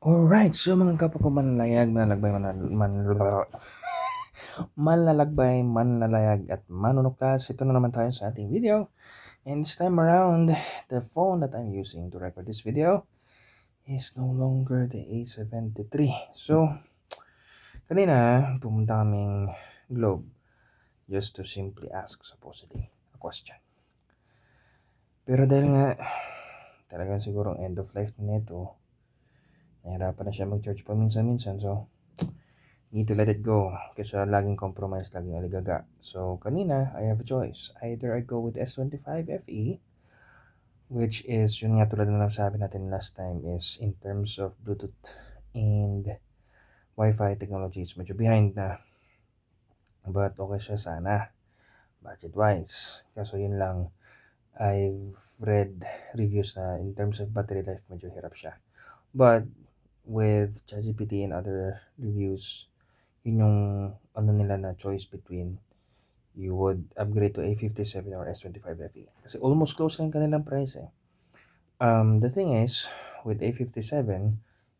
Alright, so mga kapwa ko manlalayag, manlalayag at manunuklas, ito na naman tayo sa ating video. And this time around, the phone that I'm using to record this video is no longer the A73. So, kanina, pumunta kaming Globe just to simply ask supposedly a question. Pero dahil nga, talagang siguro end of life na nito, nahirapan na siya mag-charge paminsan-minsan. So, need to let it go kasi laging compromise, laging aligaga. So, kanina, I have a choice. Either I go with S25 FE, which is, yun nga tulad na sabi natin last time, is in terms of Bluetooth and Wi-Fi technologies, medyo behind na. But okay siya sana, budget-wise. Kaso yun lang, I've read reviews na in terms of battery life, medyo hirap siya. But, with ChatGPT and other reviews, yun yung ano nila na choice between you would upgrade to A57 or S25 FE. Kasi almost close lang kanilang price eh. The thing is, with A57,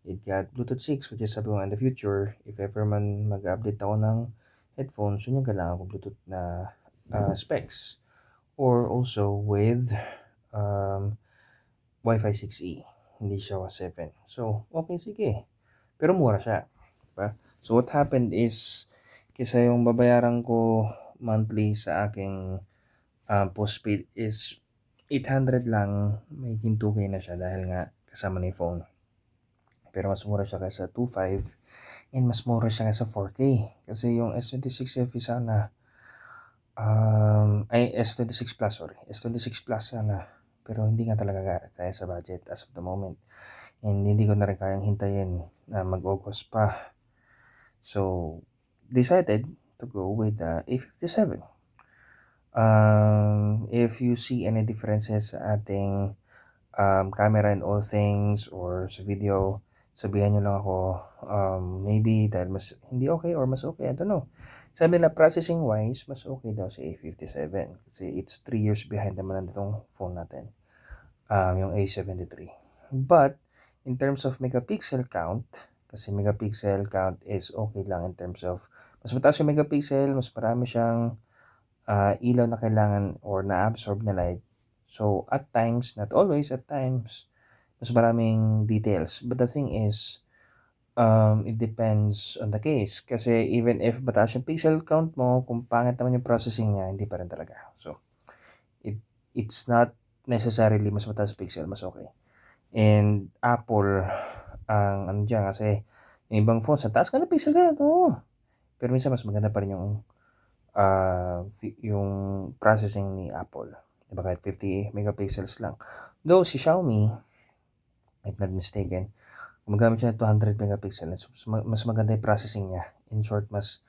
it got Bluetooth 6, which is sabi ko in the future, if ever man mag-update ako ng headphones, yun yung kailangan ko Bluetooth na specs. Or also with um, Wi-Fi 6E, hindi siya 7. So, okay, sige. Pero mura siya. Diba? So, what happened is, kaysa yung babayaran ko monthly sa aking postpaid is 800 lang, may 2K na siya dahil nga kasama na yung phone. Pero mas mura siya kaysa 2.5 and mas mura siya kaysa 4K. Kasi yung S26 FE sana, S26 Plus, sorry. S26 Plus sana. Pero hindi nga talaga kaya sa budget as of the moment. And hindi ko na rin kayang hintayin na mag-August pa. So, decided to go with the A57. If you see any differences sa ating camera and all things or sa video, sabihan nyo lang ako, maybe dahil mas hindi okay or mas okay, I don't know. Sabi nila processing wise, mas okay daw sa A57 kasi it's 3 years behind naman itong phone natin, yung A73. But in terms of megapixel count, kasi megapixel count is okay lang in terms of mas mataas yung megapixel, mas marami siyang ilaw na kailangan or na-absorb na light. So, at times, not always, at times, mas maraming details. But the thing is, it depends on the case. Kasi even if mataas yung pixel count mo, kung pangit naman yung processing niya, hindi pa rin talaga. So, it, it's not necessarily mas mataas yung pixel, mas okay. And Apple, ang ano dyan, kasi yung ibang phones, ang taas ka na pixel count, oo. Pero minsan mas maganda pa rin yung processing ni Apple. Diba kahit 50 megapixels lang. Though si Xiaomi, if not mistaken, gumagamit siya ng 200 megapixels. Mas maganda yung processing niya. In short, mas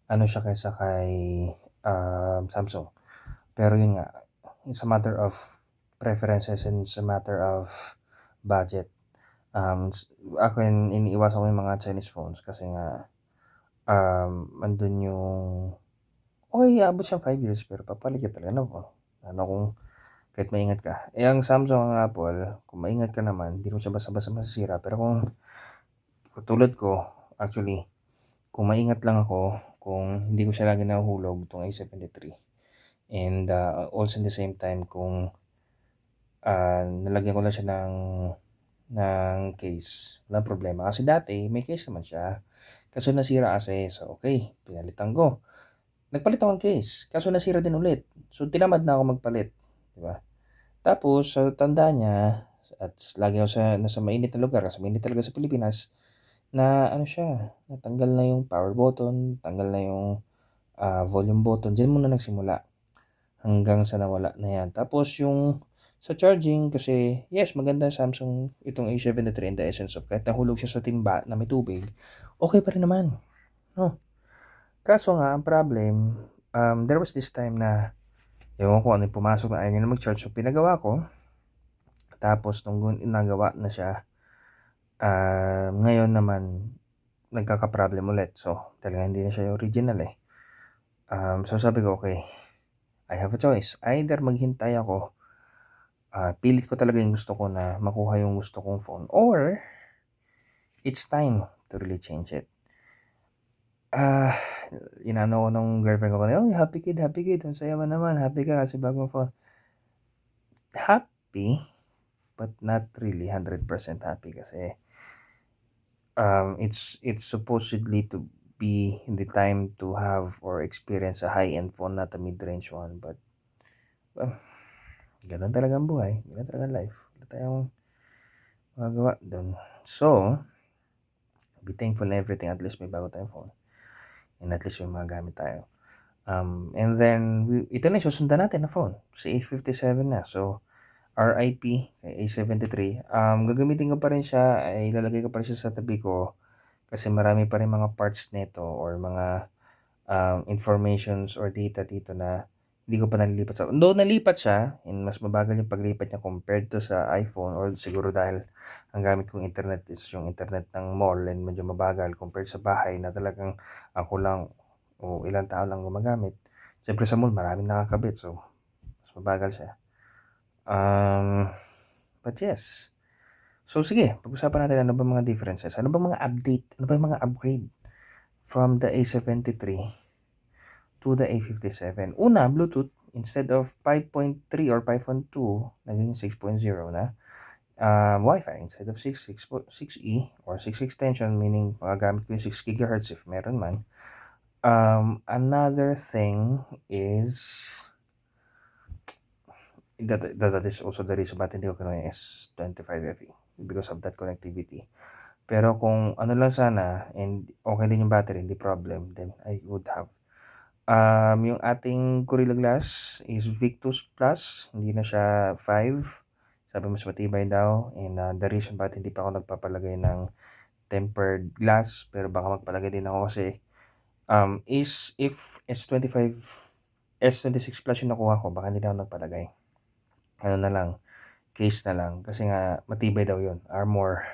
ano siya kaysa kay Samsung. Pero yun nga, it's a matter of preferences and it's a matter of budget. Ako iniiwasan ko yung mga Chinese phones kasi nga andun yung okay, aabot siyang 5 years pero papalit ka talaga ng phone. Ano kung kahit maingat ka. Eh, ang Samsung, ang Apple, kung maingat ka naman, hindi mo siya basta-basta masisira. Pero kung tulad ko, actually, kung maingat lang ako, kung hindi ko siya lagi nahuhulog, itong A73. And also in the same time, kung nalagyan ko lang siya ng case, walang problema. Kasi dati, may case naman siya. Kaso nasira kasi, so okay, pinalitan ko. Nagpalit ako ng case, kaso nasira din ulit. So, tinamad na ako magpalit. Diba? Tapos, sa tanda niya, at lagi ako nasa mainit na lugar, kasi mainit talaga sa Pilipinas, na ano siya, natanggal na yung power button, tanggal na yung volume button. Diyan muna nagsimula hanggang sa nawala na yan. Tapos yung sa charging, kasi yes, maganda Samsung itong A73 in the essence of kahit nahulog siya sa timba na may tubig, okay pa rin naman. No? Kaso nga, ang problem, there was this time na ewan ko ano yung pumasok na ayaw niya na mag-charge. So, pinagawa ko. Tapos, nung nagawa na siya, ngayon naman, nagkaka-problem ulit. So, talaga hindi na siya yung original eh. So, sabi ko, okay, I have a choice. Either maghintay ako, pilit ko talaga yung gusto ko na makuha yung gusto kong phone. Or, it's time to really change it. Ah, inano ko nung girlfriend ko kanina, "Uy, happy kid, ang saya mo naman, happy ka kasi bagong phone." Happy, but not really 100% happy kasi, it's supposedly to be the time to have or experience a high-end phone, not a mid-range one, but, well, gano'n talaga ang buhay, gano'n talaga ang life, wala tayong magagawa do'n. So, be thankful na everything, at least may bago tayong phone and at least may magagamit tayo. And then ito na yung susundan natin na phone, si A57 na. So, RIP kay A73. Gagamitin ko pa rin siya, ay ilalagay ko pa rin siya sa tabi ko kasi marami pa rin mga parts nito or mga, informations or data dito na hindi ko pa nalilipat sa though nalipat siya and mas mabagal yung paglipat niya compared to sa iPhone, or siguro dahil ang gamit kong internet is yung internet ng mall and medyo mabagal compared sa bahay na talagang ako lang o ilang tao lang gumagamit. Siyempre sa mall maraming nakakabit, so mas mabagal siya. But yes. So sige, pag-usapan natin ano ba mga differences, ano ba mga update, ano ba mga upgrade from the A73 to the A57. Una, Bluetooth, instead of 5.3 or 5.2, naging 6.0 na. Wi-Fi, instead of 6E or 6 extension, meaning magagamit ko yung 6 gigahertz if meron man. Another thing is that is also the reason ba't hindi ko kinuha yung S25FE because of that connectivity. Pero kung ano lang sana and okay din yung battery, hindi problem, then I would have. Yung ating Gorilla Glass is Victus Plus, hindi na siya 5. Sabi mas matibay daw, and the reason bakit hindi pa ako nagpapalagay ng tempered glass, pero baka magpalagay din ako kasi is if S26 Plus yung nakuha ko, baka hindi na ako nagpalagay. Ano na lang, case na lang kasi nga matibay daw yun, armor.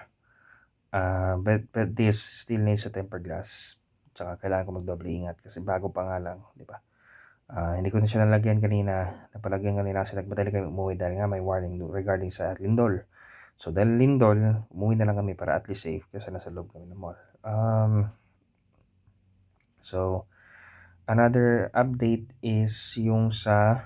But this still needs a tempered glass. Tsaka kailangan ko magdoble ingat kasi bago pa nga lang, di ba? Hindi ko na siya nalagyan kanina, napalagyan kanina kasi nagmadali kami umuwi dahil nga may warning regarding sa lindol. So dahil lindol, umuwi na lang kami para at least safe kasi nasa loob kami ng mall. So another update is yung sa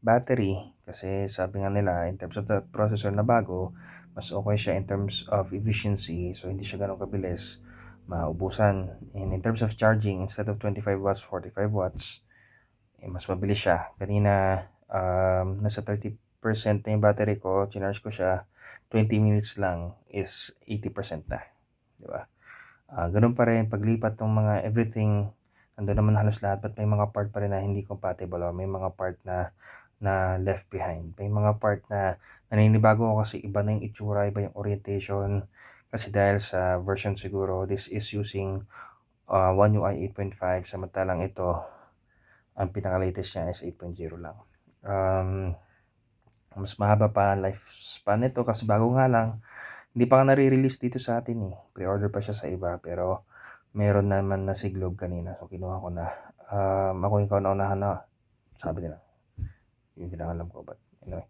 battery kasi sabi nga nila in terms of the processor na bago, mas okay siya in terms of efficiency, so hindi siya gano'ng kabilis maubusan. And in terms of charging, instead of 25 watts, 45 watts, mas mabilis siya. Kanina, nasa 30% na yung battery ko, chinarge ko siya, 20 minutes lang is 80% na, di ba? Ganun pa rin paglipat ng mga everything, nando'n naman halos lahat, but may mga part pa rin na hindi compatible o may mga part na left behind. May mga part na naninibago ako kasi iba na yung itsura, iba yung orientation. Kasi dahil sa version siguro, this is using One UI 8.5, samantalang ito, ang pinaka-latest niya is 8.0 lang. Mas mahaba pa lifespan nito kasi bago nga lang. Hindi pa nga nare-release dito sa atin eh. Pre-order pa siya sa iba pero meron naman na siglog kanina, so kinuha ko na. Ako yung kauna-unahan na, sabi nila. Yun din ang alam ko, but anyway.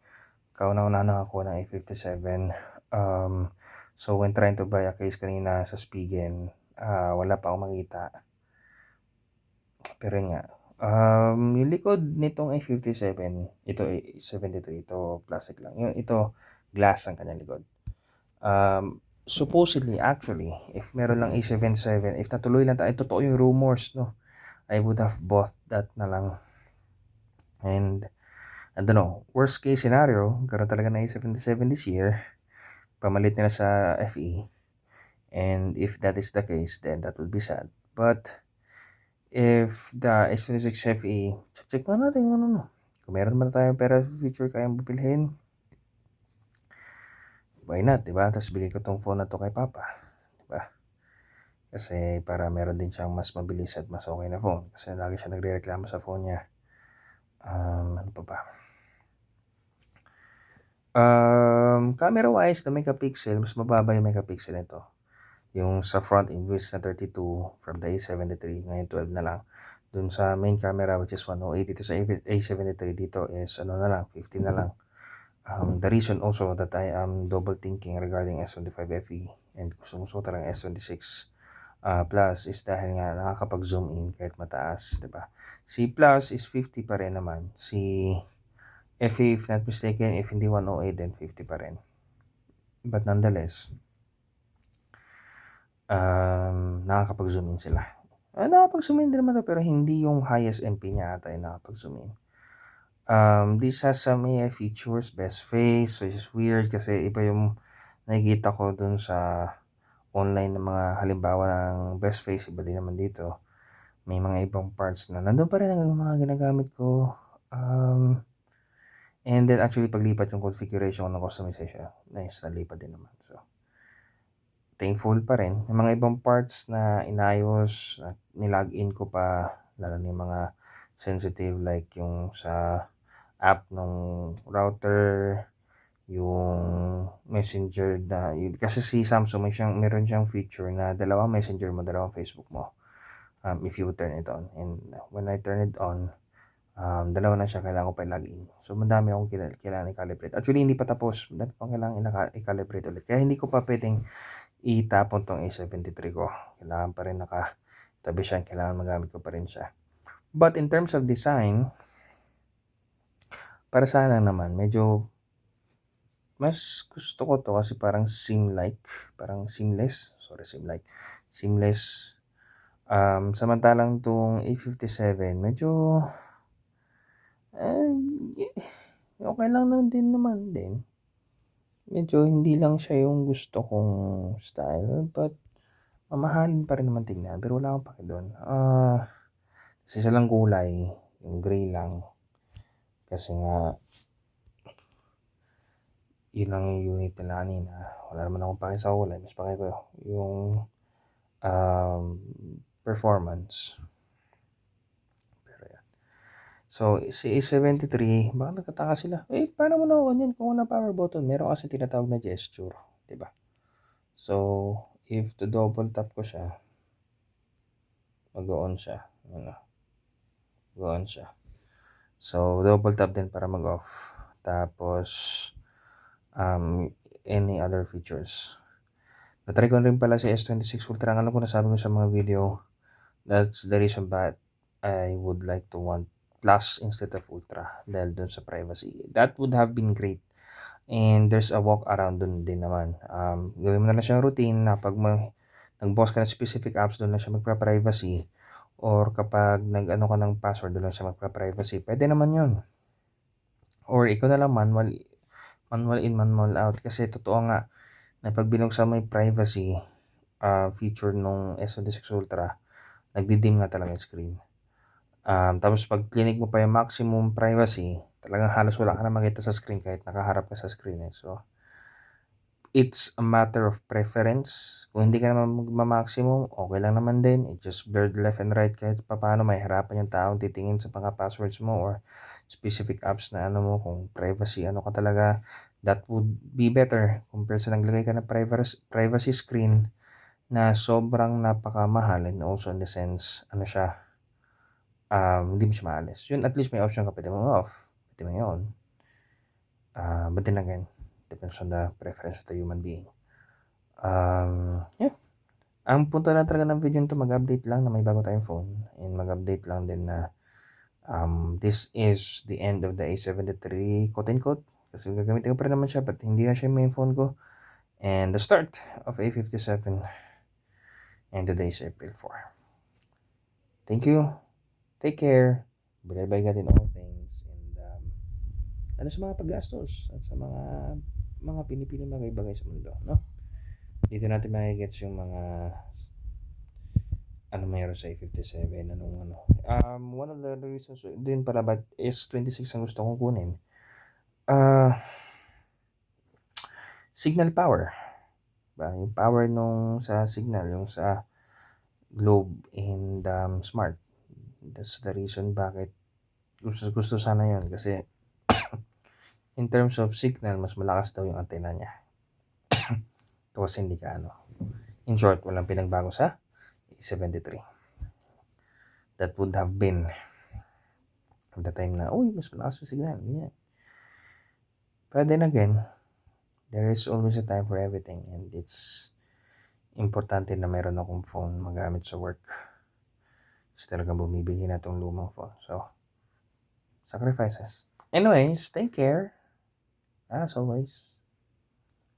Kauna-unahan nakakuha ng A57. So when trying to buy a case kanina sa Spigen, wala pa akong makita. Pero yun nga, yung likod nitong A57, ito A73, ito plastic lang. Yung ito, glass ang kanyang likod. Supposedly, actually, if meron lang A77, if natuloy lang tayo, totoo yung rumors, no? I would have bought that na lang. And, I don't know, worst case scenario, karoon talaga na A77 this year, pamalit nila sa FE. And if that is the case, then that would be sad. But, if the S26 FE, check na natin kung ano. Kung meron man tayong pera sa future, kayang bibilhin, why not, diba? Tapos bigay ko tong phone na to kay Papa, diba? Kasi para meron din siyang mas mabilis at mas okay na phone. Kasi lagi siya nagre-reklamo sa phone niya. Ano pa ba? Camera wise, the megapixel, mas mababa yung megapixel nito. Yung sa front inverse na 32 from the A73, ngayon 12 na lang. Dun sa main camera which is 108, dito sa A73 dito is ano na lang, 15 na lang. The reason also that I am double thinking regarding S25 FE and gusto ko talaga S26 Plus is dahil nga nakakapag-zoom in kahit mataas, 'di ba? Si Plus is 50 pa rin naman. Si FE, if not mistaken, if hindi 108 then 50 pa rin. But nonetheless, nakakapag-zoom in sila. Nakakapag-zoom in din naman 'to pero hindi yung highest MP niya ata yung nakakapag-zoom in. This has some AI features, best face, which is weird kasi iba yung nakikita ko dun sa online ng mga halimbawa ng best face, iba din naman dito. May mga ibang parts na nandun pa rin ang mga ginagamit ko. And then actually paglipat yung configuration ng customization, nice, nalipat din naman. So, thankful pa rin. May mga ibang parts na inayos, nilagin ko pa, lalo na yung mga sensitive like yung sa app ng router, yung messenger na yun. Kasi si Samsung meron siyang feature na dalawang messenger mo, dalawang Facebook mo. If you turn it on. And when I turn it on, dalawa na siya, kailangan ko pa i-login. So, madami akong kailangan i-calibrate. Actually, hindi pa tapos. Madami pang kailangan i-calibrate ulit. Kaya hindi ko pa pwedeng itapon tong A73 ko. Kailangan pa rin nakatabi siya. Kailangan magamit ko pa rin siya. But in terms of design, para sana naman, medyo mas gusto ko to kasi parang parang seamless. Sorry, seamless. Samantalang tong A57, medyo okay lang naman din. Medyo hindi lang siya yung gusto kong style, but mamahalin pa rin naman tingnan. Pero wala akong pake doon. Isa lang kulay, yung gray lang. Kasi nga, yun lang yung unit nila kanina. Wala naman akong pake sa kulay. Mas pake ko yung performance. Pero yan. So, si A73, baka nagtataka sila, paano mo nakuha yan kung wala power button? Meron kasi tinatawag na gesture, diba? So, if to double tap ko siya, mag-on siya. Mag-on siya. So, double tap din para mag-off. Tapos, any other features. Natry ko rin pala si S26 Ultra. Alam ko nasabi ko sa mga video, that's the reason why I would like to want Plus instead of Ultra dahil dun sa privacy. That would have been great. And there's a walk around dun din naman. Gawin mo na lang siyang routine na pag nag-boss ka ng specific apps, doon lang siya magpa-privacy. Or kapag nag-ano ka ng password, doon lang siya magpa-privacy. Pwede naman yun. Or ikaw na lang manual in, manual out. Kasi totoo nga, na pag binuksan mo yung privacy feature nung S26 Ultra, nagdidim nga talaga yung screen. Tapos pag clinic mo pa yung maximum privacy, talagang halos wala ka na makita sa screen kahit nakaharap ka sa screen. So, it's a matter of preference. Kung hindi ka naman magma-maximum, okay lang naman din. It just blur left and right kahit paano may harapan yung taong titingin sa mga passwords mo or specific apps na ano mo, kung privacy, ano ka talaga, that would be better compared sa naglagay ka ng privacy screen na sobrang napakamahal, and also in the sense, ano siya, hindi mo siya maalis. Yun, at least may option ka, pwede mo off, pwede mo yun. But then again, depends on the preference of the human being. Yeah. Ang punto na talaga ng video nito, mag-update lang na may bago tayong phone, and mag-update lang din na this is the end of the A73, quote-unquote, kasi gagamitin ko pa rin naman siya, but hindi na siya yung main phone ko, and the start of A57, and today is April 4. Thank you. Take care. Bye-bye God in all things. And ano sa mga paggastos at sa mga pinipili bagay sa mundo, no? Dito natin makikita yung mga ano mayroon sa A57, one of the reasons din para ba't S26 ang gusto kong kunin, signal power, ba? Yung power nung sa signal, yung sa Globe and Smart. That's the reason bakit gusto sana yun, kasi in terms of signal, mas malakas daw yung antena niya. Tapos hindi ka in short, walang pinagbago sa A73. That would have been the time na, mas malakas yung signal. Yeah. But then again, there is always a time for everything, and it's importante na meron akong phone magamit sa work. Kasi talagang bumibili na itong lumang phone. So, sacrifices. Anyways, take care. As always,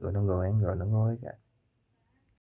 go and going ka.